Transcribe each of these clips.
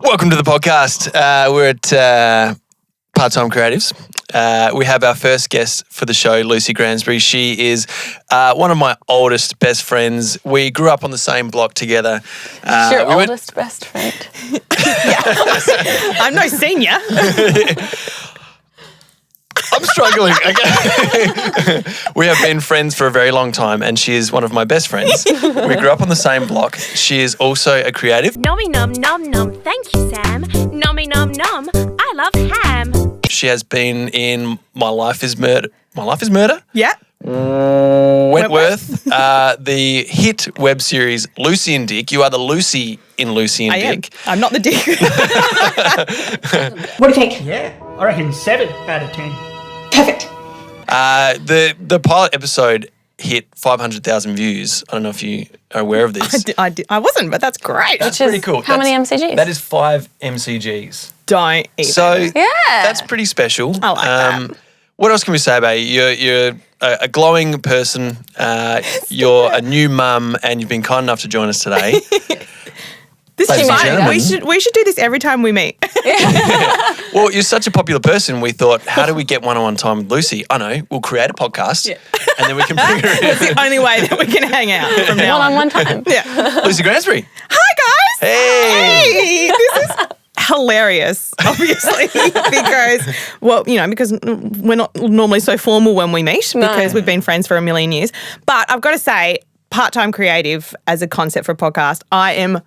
Welcome to the podcast. We're at Part-Time Creatives. We have our first guest for the show, Lucy Gransbury. She is one of my oldest best friends. We grew up on the same block together. Your oldest best friend. I'm no senior. I'm struggling. Okay. We have been friends for a very long time, and she is one of my best friends. We grew up on the same block. She is also a creative. Nommy nom nom nom, thank you, Sam. Nommy nom nom, I love ham. She has been in My Life is Murder. My Life is Murder? Yeah. Wentworth. The hit web series Lucy and Dick. You are the Lucy in Lucy and Dick. I'm not the Dick. What do you think? Yeah, I reckon 7 out of 10. Perfect. The pilot episode hit 500,000 views. I don't know if you are aware of this. I wasn't, but that's great. That's pretty cool. How many MCGs? That is 5 MCGs. Don't even. So that's pretty special. I like that. What else can we say about you? You're a glowing person. You're a new mum, and you've been kind enough to join us today. This Ladies is and fun. gentlemen. We should do this every time we meet. Well, you're such a popular person. We thought, how do we get one-on-one time with Lucy? I know. We'll create a podcast, and then we can bring her in. It's the only way that we can hang out from now on. One time. Yeah. Lucy Gransbury. Hi, guys. Hey. This is hilarious, obviously, because we're not normally so formal when we meet because we've been friends for a million years. But I've got to say, part-time creative as a concept for a podcast, I am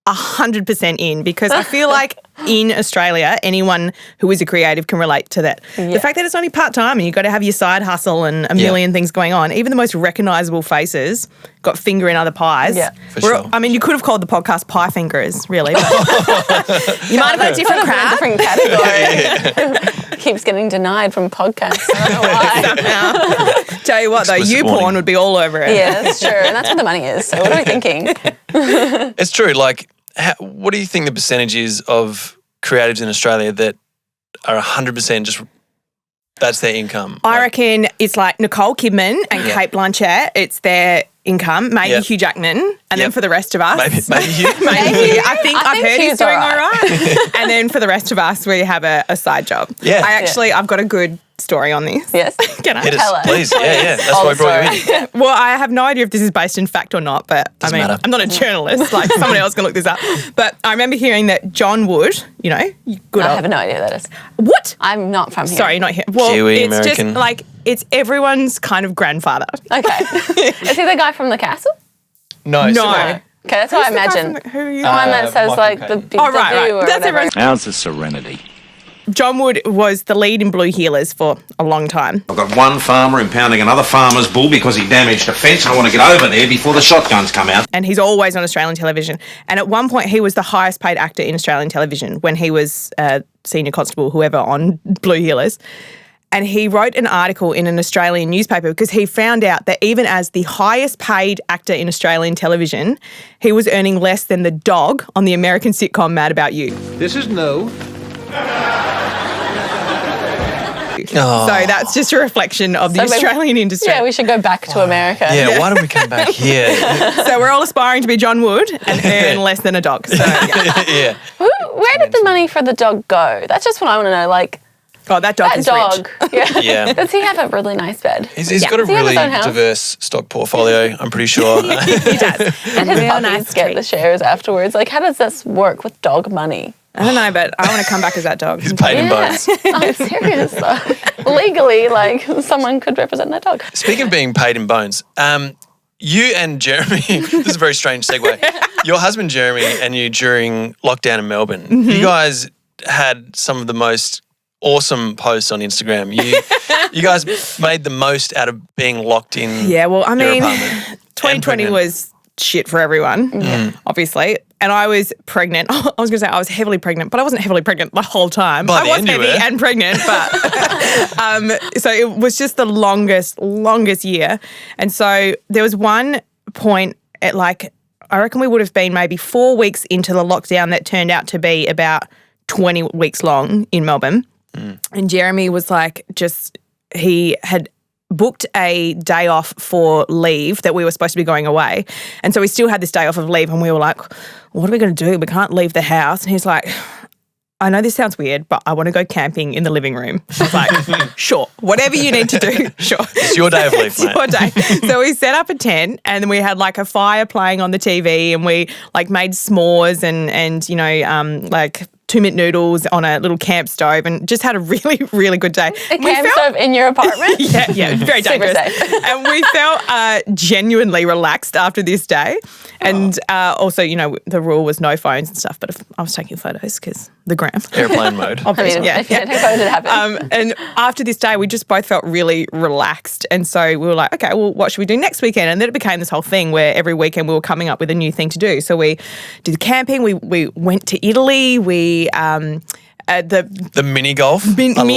100% in, because I feel like in Australia, anyone who is a creative can relate to that. Yeah. The fact that it's only part-time and you've got to have your side hustle and a million things going on, even the most recognisable faces got finger in other pies. Yeah, for sure. I mean, you could have called the podcast Pie Fingers, really. But you might have got a different crowd. Different category. Keeps getting denied from podcasts. I don't know why. Tell you what, though, Explicit porn warning. would be all over it. Yeah, that's true. And that's where the money is. So what are we thinking? It's true. Like, what do you think the percentage is of creatives in Australia that are 100% just that's their income? I reckon it's like Nicole Kidman and Kate Blanchett. It's their income. Maybe Hugh Jackman. And then for the rest of us. Maybe Hugh. Maybe. I've heard he's Hugh's doing all all right. And then for the rest of us, we have a side job. Yeah. I've got a good story on this. Yes. Can I? Hit Tell us, us. please. Yeah. That's All why I the brought you in. story. Well, I have no idea if this is based in fact or not, but Doesn't matter. I'm not a journalist. Like, someone else can look this up. But I remember hearing that John Wood, I have no idea who that is. What? I'm not from here. Sorry, not here. Well, Kiwi, it's American. just like, it's everyone's kind of grandfather. Okay. Is he the guy from the castle? No. No. Okay, that's what I imagine. Who are you? The one that says Michael like Caine. the big Oh, right. W or That's whatever. everyone's. Ounce of serenity. John Wood was the lead in Blue Heelers for a long time. I've got one farmer impounding another farmer's bull because he damaged a fence, and I want to get over there before the shotguns come out. And he's always on Australian television. And at one point, he was the highest paid actor in Australian television when he was senior constable, whoever, on Blue Heelers. And he wrote an article in an Australian newspaper because he found out that even as the highest paid actor in Australian television, he was earning less than the dog on the American sitcom Mad About You. This is no. Oh. So that's just a reflection of the So maybe- Australian industry. Yeah, we should go back to America. Yeah, why don't we come back here? So we're all aspiring to be John Wood and earn less than a dog. So, yeah. Yeah. Where did the money for the dog go? That's just what I want to know. Like, Oh, that dog that is dog. rich. Yeah. Yeah. Does he have a really nice bed? He's got a Does he have really his own house? diverse stock portfolio, I'm pretty sure. He does. And his real puppies nice get the treat. shares afterwards. Like, how does this work with dog money? I don't know, but I want to come back as that dog. He's paid in bones. I'm serious though. Legally, like, someone could represent that dog. Speaking of being paid in bones, you and Jeremy, this is a very strange segue. Your husband Jeremy and you during lockdown in Melbourne, you guys had some of the most awesome posts on Instagram. You guys made the most out of being locked in. Yeah, well, I your mean, apartment. 2020 And pregnant. was shit for everyone, obviously. And I was pregnant. I was going to say I was heavily pregnant, but I wasn't heavily pregnant the whole time. By I the was end you heavy were. and pregnant, but so it was just the longest year. And so there was one point at like, I reckon we would have been maybe 4 weeks into the lockdown that turned out to be about 20 weeks long in Melbourne. And Jeremy was like, he had booked a day off for leave that we were supposed to be going away. And so we still had this day off of leave and we were like, what are we going to do? We can't leave the house. And he's like, I know this sounds weird, but I want to go camping in the living room. I was like, sure, whatever you need to do, sure. It's your day of leave, It's mate. your day. So we set up a tent and then we had like a fire playing on the TV and we like made s'mores and like 2-minute noodles on a little camp stove and just had a really, really good day. A camp stove in your apartment? Yeah, very dangerous. Super safe. And we felt genuinely relaxed after this day. And also, the rule was no phones and stuff, but I was taking photos because the gram. Airplane mode. Obviously, if you don't take photos, it happens. And after this day, we just both felt really relaxed. And so we were like, okay, well, what should we do next weekend? And then it became this whole thing where every weekend we were coming up with a new thing to do. So we did camping. We went to Italy. We The mini golf. mini I golf.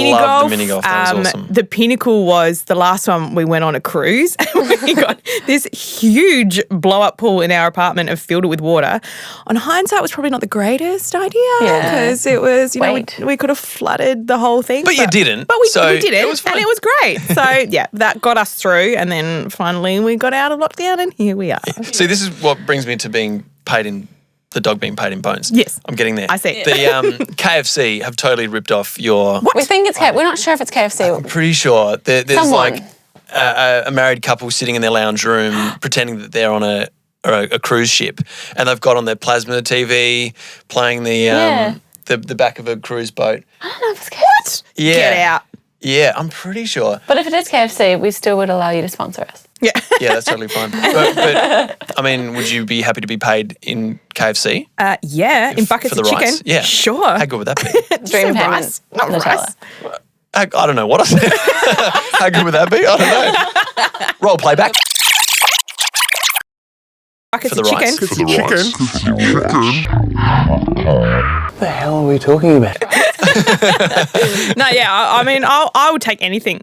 loved the mini golf. That was awesome. The pinnacle was the last one we went on a cruise. We got this huge blow-up pool in our apartment and filled it with water. On hindsight, it was probably not the greatest idea because it was, we could have flooded the whole thing. But you didn't. But we So didn't, it was fine. and it was great. So, yeah, that got us through. And then finally we got out of lockdown and here we are. See, this is what brings me to being paid in the dog being paid in bones. Yes. I'm getting there. I see. The KFC have totally ripped off your... We think it's KFC. We're not sure if it's KFC. I'm pretty sure there's Someone. like a married couple sitting in their lounge room pretending that they're on a cruise ship and they've got on their plasma TV playing the back of a cruise boat. I don't know if it's KFC. Yeah. Get out. Yeah, I'm pretty sure. But if it is KFC, we still would allow you to sponsor us. Yeah. Yeah, that's totally fine. But I mean, would you be happy to be paid in KFC? Yeah, in buckets for of the chicken. rice? Yeah. Sure. How good would that be? Dream Say payment. rice, not Nutella. rice. I don't know what I said. How good would that be? I don't know. Roll playback. Buckets For of the chicken. rice. What the hell are we talking about? No, yeah, I mean, I would take anything.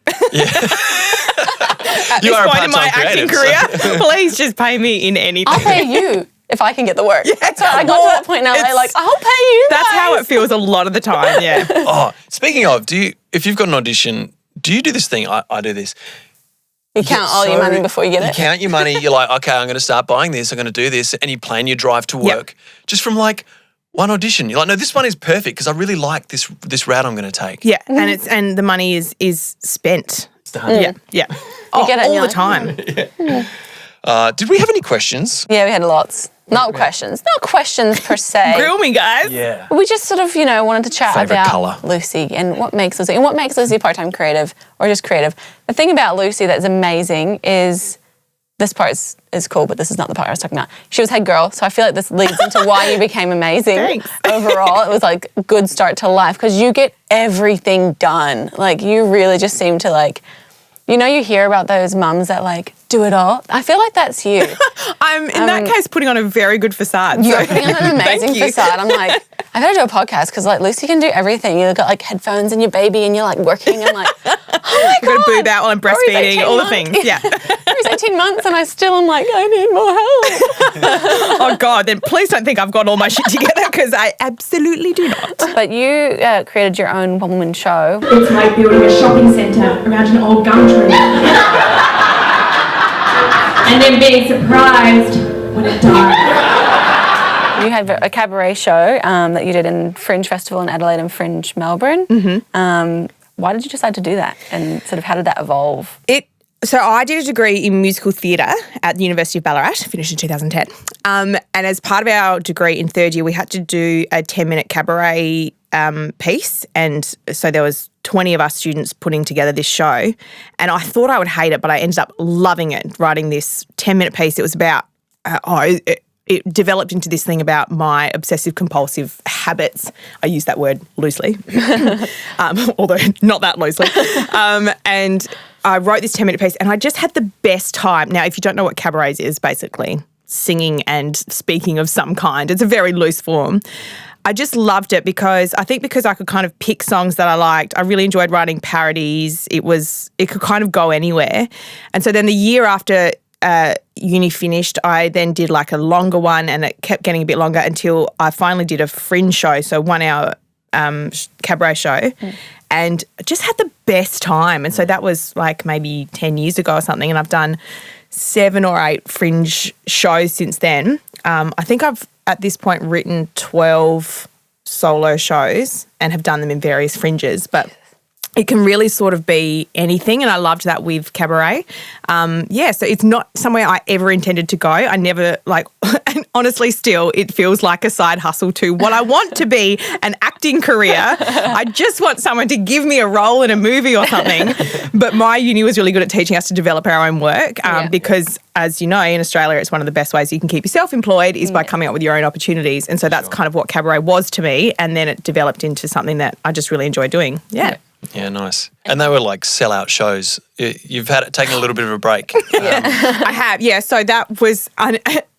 At You this are a point in my part-time acting creative, career, please just pay me in anything. I'll pay you if I can get the work. So I got to that point now. It's- Like, I'll pay you. That's how guys. it feels a lot of the time, yeah. Oh, speaking of, if you've got an audition, do you do this thing? I do this. You count all your money before you get it. You count your money. You're like, okay, I'm going to start buying this. I'm going to do this. And you plan your drive to work just from like one audition. You're like, no, this one is perfect because I really like this route I'm going to take. Yeah, and the money is spent. It's done. Yeah, yeah. get it and all you're the like, time. Did we have any questions? Yeah, we had lots. Not questions per se. Grill me, guys. Yeah. We just sort of, wanted to chat Favourite about colour? Lucy and what makes Lucy a part-time creative or just creative. The thing about Lucy that's amazing is this part is cool, but this is not the part I was talking about. She was head girl, so I feel like this leads into why you became amazing. Thanks. Overall. It was like a good start to life because you get everything done. Like you really just seem to like, you hear about those mums that like do it all. I feel like that's you. I'm, in that case, putting on a very good facade. You're so- putting on an amazing Thank you. facade. I'm like, I gotta do a podcast because like Lucy can do everything. You got like headphones and your baby and you're like working. I'm like, oh my I've got God. a boob out while I'm Rory's breastfeeding, 18 all the months. things. Yeah. Rory's 18 months and I still am like, I need more help. Oh, God, then please don't think I've got all my shit together because I absolutely do not. But you created your own one-woman show. It's like building a shopping centre around an old gum tree. And then being surprised when it dies. You had a cabaret show that you did in Fringe Festival in Adelaide and Fringe Melbourne. Mm-hmm. Why did you decide to do that and sort of how did that evolve? So I did a degree in musical theatre at the University of Ballarat, finished in 2010. And as part of our degree in third year, we had to do a 10-minute cabaret piece. And so there was 20 of us students putting together this show. And I thought I would hate it, but I ended up loving it, writing this 10-minute piece. It was about, it developed into this thing about my obsessive-compulsive habits. I use that word loosely, although not that loosely. And I wrote this 10-minute piece and I just had the best time. Now, if you don't know what cabaret is, basically singing and speaking of some kind. It's a very loose form. I just loved it because I could kind of pick songs that I liked. I really enjoyed writing parodies. It could kind of go anywhere. And so then the year after uni finished, I then did like a longer one and it kept getting a bit longer until I finally did a Fringe show, so 1 hour cabaret show. and just had the best time. And so that was like maybe 10 years ago or something, and I've done 7 or 8 Fringe shows since then. I think I've, at this point, written 12 solo shows and have done them in various Fringes, but it can really sort of be anything, and I loved that with Cabaret. So it's not somewhere I ever intended to go. I never, and honestly still, it feels like a side hustle to what I want to be an acting career. I just want someone to give me a role in a movie or something. But my uni was really good at teaching us to develop our own work because, as you know, in Australia, it's one of the best ways you can keep yourself employed is by coming up with your own opportunities. And so that's kind of what Cabaret was to me, and then it developed into something that I just really enjoy doing. Yeah. Yeah, nice. And they were like sellout shows. You've taken a little bit of a break. I have, yeah. So that was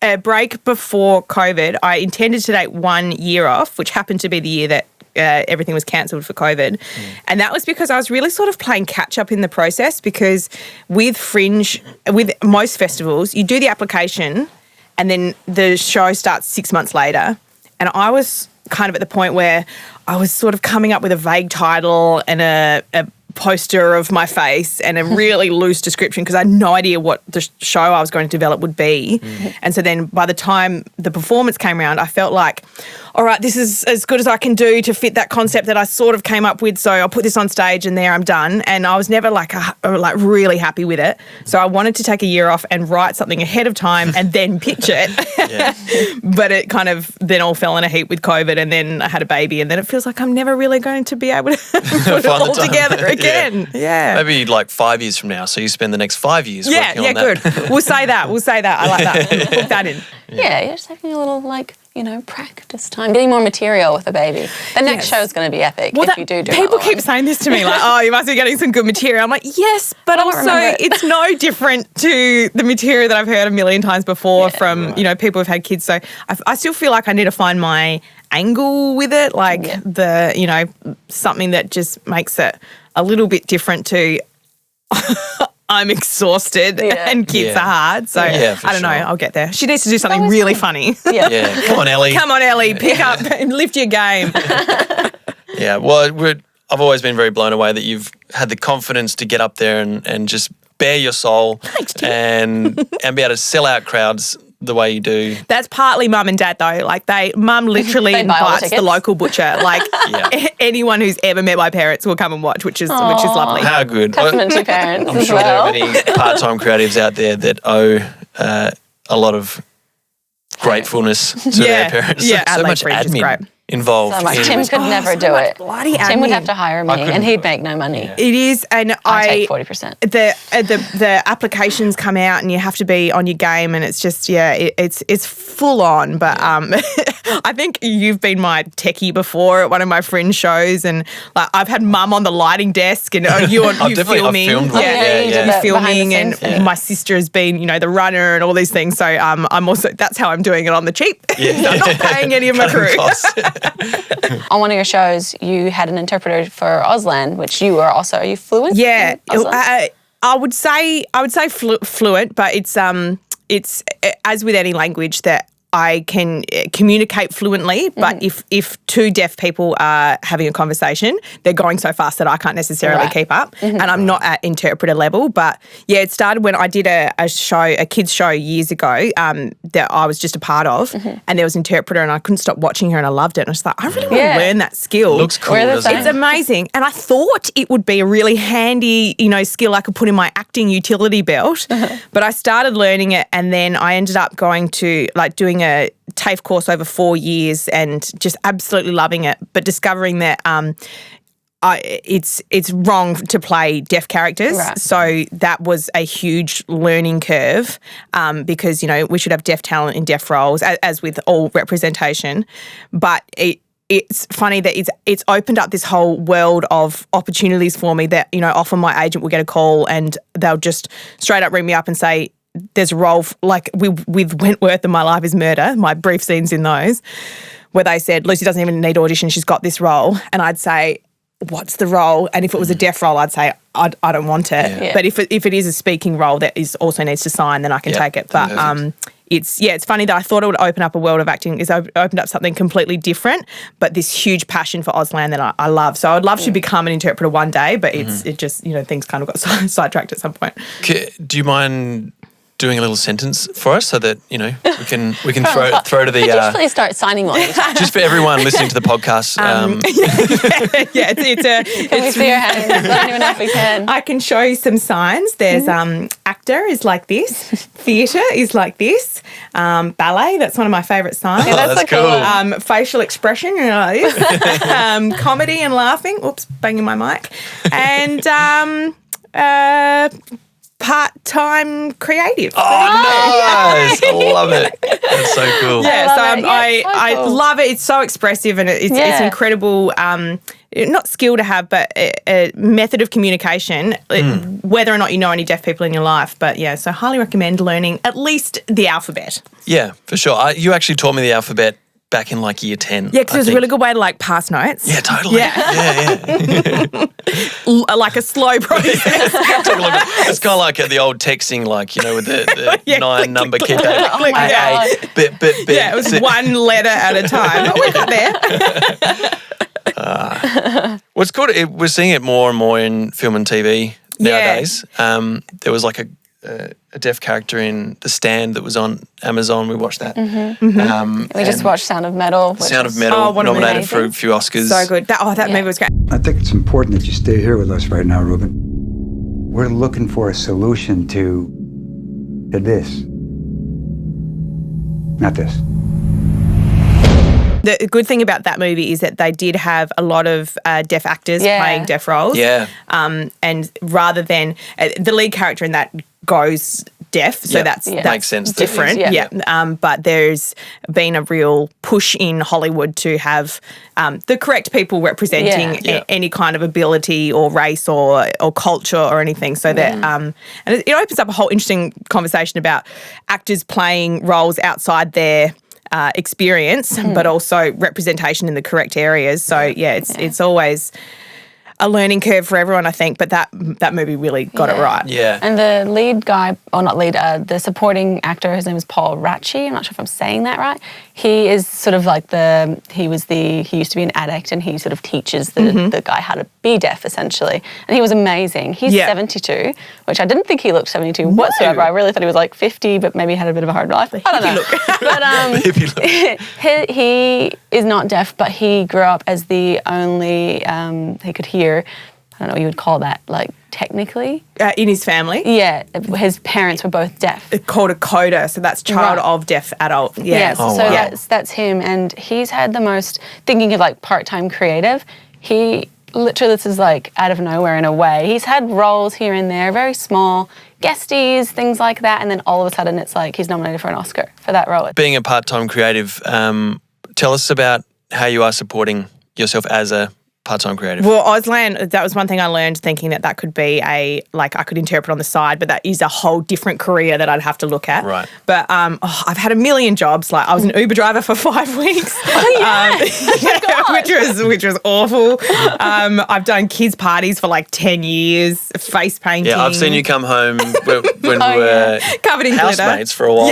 a break before COVID. I intended to take 1 year off, which happened to be the year that everything was cancelled for COVID. And that was because I was really sort of playing catch up in the process, because with Fringe, with most festivals, you do the application and then the show starts 6 months later. And I was kind of at the point where I was sort of coming up with a vague title and a poster of my face and a really loose description, because I had no idea what the show I was going to develop would be. And so then by the time the performance came around, I felt like, all right, this is as good as I can do to fit that concept that I sort of came up with. So I'll put this on stage and there I'm done. And I was never like really happy with it. So I wanted to take a year off and write something ahead of time and then pitch it. But it kind of then all fell in a heap with COVID, and then I had a baby, and then it feels like I'm never really going to be able to put it all together again. Yeah. Maybe like 5 years from now. So you spend the next 5 years working on that. Good. We'll say that. I like that. We'll put that in. Yeah, you're just having a little practice time, getting more material with the baby. The next show is going to be epic if you do people that keep one. saying this to me, like, oh, you must be getting some good material. I'm like, yes, but also it's no different to the material that I've heard a million times before from, people who've had kids. So I still feel like I need to find my angle with it, something that just makes it a little bit different to I'm exhausted and kids are hard. So I don't know. I'll get there. She needs to do something really funny. Yeah. Come on, Ellie. Pick up and lift your game. Yeah. Well, I've always been very blown away that you've had the confidence to get up there and just bare your soul and be able to sell out crowds the way you do. That's partly mum and dad though. Like mum literally invites the local butcher. Like anyone who's ever met my parents will come and watch, which is lovely. How good. Testament to parents. I'm sure there are many part-time creatives out there that owe a lot of gratefulness to their parents. Yeah, so much admin involved. So much. Tim could never do it. Bloody Tim would admin. have to hire me, and he'd make no money. Yeah. It is, and I take 40%. The applications come out, and you have to be on your game, and it's just it's full on. But I think you've been my techie before at one of my Fringe shows, and like I've had mum on the lighting desk, and you filming, filmed you filming, and my sister has been the runner and all these things. So I'm also that's how I'm doing it on the cheap. I'm not paying any of my crew. On one of your shows, you had an interpreter for Auslan, which you are also. Are you fluent? Yeah, I would say fluent, but it's as with any language that I can communicate fluently, but if two deaf people are having a conversation, they're going so fast that I can't necessarily keep up, and I'm not at interpreter level. But yeah, it started when I did a kids show years ago that I was just a part of, and there was an interpreter, and I couldn't stop watching her, and I loved it. And I was like, I really want to learn that skill. Looks cool, doesn't it? It's amazing, and I thought it would be a really handy, skill I could put in my acting utility belt. But I started learning it, and then I ended up going to doing a TAFE course over 4 years and just absolutely loving it, but discovering that it's wrong to play deaf characters. Right. So that was a huge learning curve because, we should have deaf talent in deaf roles, as with all representation. But it's funny that it's opened up this whole world of opportunities for me that, often my agent will get a call and they'll just straight up ring me up and say, there's a role like with Wentworth and My Life is Murder, my brief scenes in those, where they said, Lucy doesn't even need audition, she's got this role. And I'd say, what's the role? And if it was a deaf role, I'd say, I don't want it. Yeah. But if it is a speaking role that also needs to sign, then I can take it. But it's funny that I thought it would open up a world of acting. Is opened up something completely different, but this huge passion for Auslan that I love. So I'd love to become an interpreter one day, but it just things kind of got sidetracked at some point. Do you mind doing a little sentence for us so that we can throw to the Could you please start signing one? just for everyone listening to the podcast. Can we see your hands? I don't even know if we can. I can show you some signs. There's actor is like this, theatre is like this, ballet, that's one of my favourite signs. Yeah, that's cool. Facial expression, like this, comedy and laughing. Oops, banging my mic, and part-time creative. Oh, nice. I love it. That's so cool. Yeah, I cool. love it. It's so expressive and it's an incredible, not skill to have, but a method of communication, whether or not you know any deaf people in your life. But yeah, so highly recommend learning at least the alphabet. Yeah, for sure. You actually taught me the alphabet back in like year 10. Yeah, because it was a really good way to like pass notes. Yeah, totally. Yeah. Like a slow process. It's kind of like the old texting, like, with the 9-number keypad. Oh my God. Bit. Yeah, it was one letter at a time. But we got there. What's good, we're seeing it more and more in film and TV nowadays. There was like a deaf character in The Stand that was on Amazon. We watched that. We just watched Sound of Metal. Sound of Metal, nominated for a few Oscars. So good. That movie was great. I think it's important that you stay here with us right now, Ruben. We're looking for a solution to this. Not this. The good thing about that movie is that they did have a lot of deaf actors playing deaf roles. Yeah. And rather than the lead character in that goes deaf, so that's makes sense. different. But there's been a real push in Hollywood to have the correct people representing any kind of ability or race or culture or anything. So that and it opens up a whole interesting conversation about actors playing roles outside their experience, but also representation in the correct areas. So it's always a learning curve for everyone, I think, but that movie really got it right. Yeah. And the lead guy, or not lead, the supporting actor, his name is Paul Ratchie. I'm not sure if I'm saying that right. He is sort of like he used to be an addict and he sort of teaches the guy how to be deaf, essentially. And he was amazing. He's 72, which I didn't think he looked 72 whatsoever. I really thought he was like 50, but maybe he had a bit of a hard life. I don't know. But he is not deaf, but he grew up as the only, he could hear, I don't know what you would call that, like technically. In his family? Yeah, his parents were both deaf. It's called a coda, so that's child of deaf adult. Yeah, that's him. And he's had the most, thinking of like part-time creative, he literally, this is like out of nowhere in a way. He's had roles here and there, very small, guesties, things like that, and then all of a sudden it's like he's nominated for an Oscar for that role. Being a part-time creative, tell us about how you are supporting yourself as a part-time creative. Well, Auslan, that was one thing I learned, thinking that could be I could interpret on the side, but that is a whole different career that I'd have to look at. Right. But I've had a million jobs. Like I was an Uber driver for 5 weeks. Which was awful. I've done kids' parties for like 10 years, face painting. Yeah, I've seen you come home when we were covered in housemates for a while.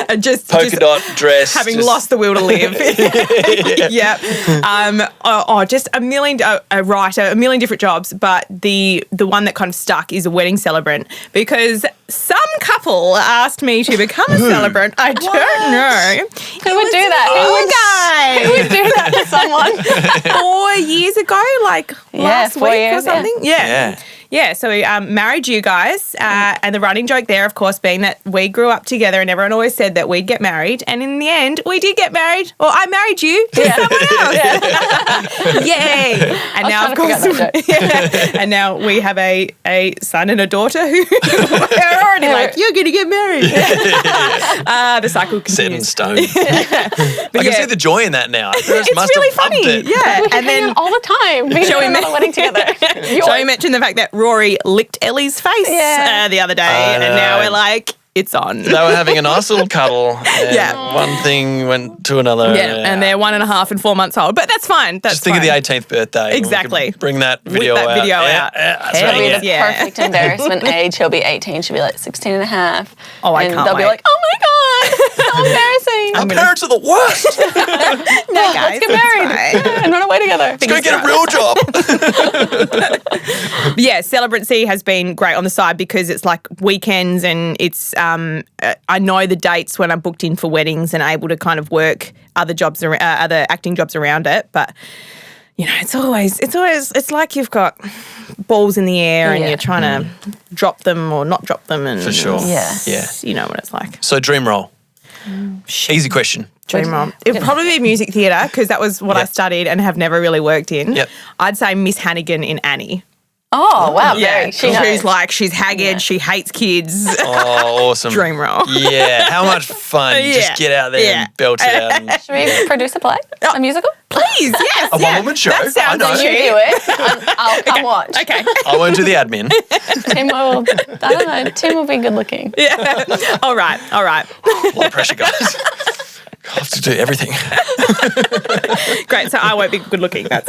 And just polka dot dress. Having lost the will to live. Just a million, a writer, a million different jobs, but the one that kind of stuck is a wedding celebrant, because some couple asked me to become a celebrant. I don't know. Who would do that? Who would do that to someone? 4 years ago, like last 4 week years, or something. Yeah, so we married you guys, and the running joke there, of course, being that we grew up together and everyone always said that we'd get married, and in the end, we did get married. Or I married you to someone else. Yay! And now, of course, and now we have a son and a daughter who are already like, you're going to get married. The cycle continues. Set in stone. I can see the joy in that now. It's really funny. Yeah, and then all the time. We go on a wedding together. Shall we mention the fact that Rory licked Ellie's face the other day, and now we're like, it's on. They were having a nice little cuddle. And Yeah. one thing went to another. Yeah, and they're 1.5 and 4 months old. But that's fine. That's Just think fine. of the 18th birthday. Exactly. We could bring that With video that out. video Yeah, out. that's Hell right. It'll be the Yeah. perfect embarrassment age. He'll be 18. She'll be like 16 and a half. Oh, I and can't they'll be wait. like, oh my God, so embarrassing. Our parents are the worst. No, guys, Let's get married and run away together. Let's go get a real job. Yeah, Celebrancy has been great on the side because it's like weekends and it's I know the dates when I'm booked in for weddings and able to kind of work other jobs, other acting jobs around it. But you know, it's like you've got balls in the air and Yeah. you're trying to drop them or not drop them, and For sure. Yeah. Yeah. you know what it's like. So dream role. Easy question. Dream role. It would probably be music theatre because that was what I Yep. studied and have never really worked in. Yep. I'd say Miss Hannigan in Annie. Oh, wow. Very. She Who's knows. like, she's haggard, she hates kids. Oh, awesome. Dream role. Yeah. How much fun. You Yeah. Just get out there Yeah. and belt it out. And, Should we produce a play? A musical? Please, yes. A yeah. one-woman show? That I sounds know. like You do it. I'll come watch. Okay. I won't do the admin. Tim will, I don't know, Tim will be good looking. Yeah. All right. A lot of pressure, guys. I have to do everything. Great. So I won't be good looking. That's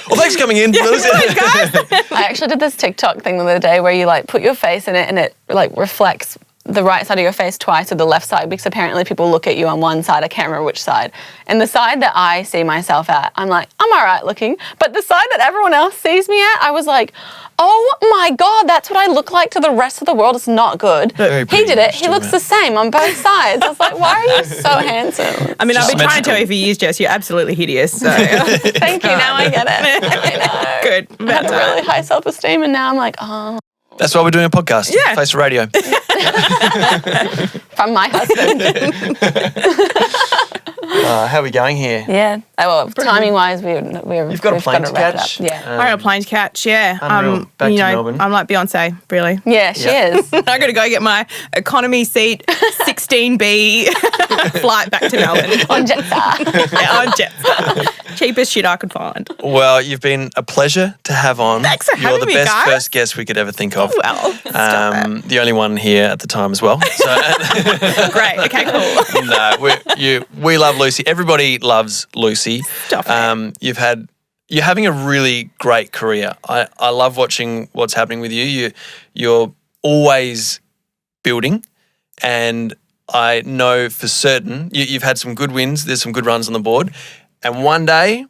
Well, thanks for coming in. I actually did this TikTok thing the other day where you like put your face in it and it like reflects the right side of your face twice or the left side, because apparently people look at you on one side. I can't remember which side. And the side that I see myself at, I'm like, I'm all right looking. But the side that everyone else sees me at, I was like, oh my God, that's what I look like to the rest of the world. It's not good. Very He pretty, did it. Mr. He looks the same on both sides. I was like, why are you so handsome? I mean, I've been trying to symmetrical. tell you for years, Jess. You're absolutely hideous. So Thank you. Now I get it. I know. good. I had really high self-esteem and now I'm like, oh, That's why we're doing a podcast. Yeah. Face Radio. from my husband. How are we going here? Yeah. Oh, well, timing-wise, we've got a plane to wrap it catch? up. Yeah. I got a plane to catch. Yeah. Unreal. Back you to know, Melbourne. I'm like Beyonce, really. Yeah, she is. I got to go get my economy seat 16B flight back to Melbourne. On Jetstar. Yeah, on Jetstar. Cheapest shit I could find. Well, you've been a pleasure to have on. Thanks for You're having the me, best guys. first guest we could ever think of. Well, stop it. The only one here at the time as well. So Great. Okay, cool. no, we love Lucy. Everybody loves Lucy. Stop it. You're having a really great career. I love watching what's happening with you. You're always building, and I know for certain you've had some good wins. There's some good runs on the board, and one day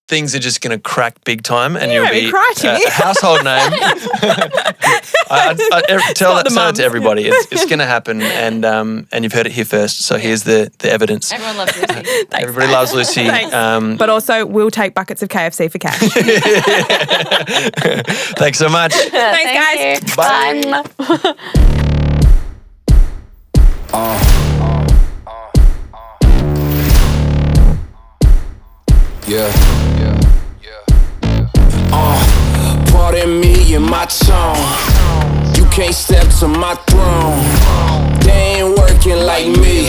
things are just going to crack big time, and you'll made me be cry, Timmy. a household name. Tell that mums. to everybody. It's going to happen, and you've heard it here first. So here's the evidence. Everyone loves Lucy. Everybody loves Lucy. Thanks. But also, we'll take buckets of KFC for cash. Thanks so much. Thanks, guys. You. Bye. Pardon me and my tone. You can't step to my throne. They ain't working like me.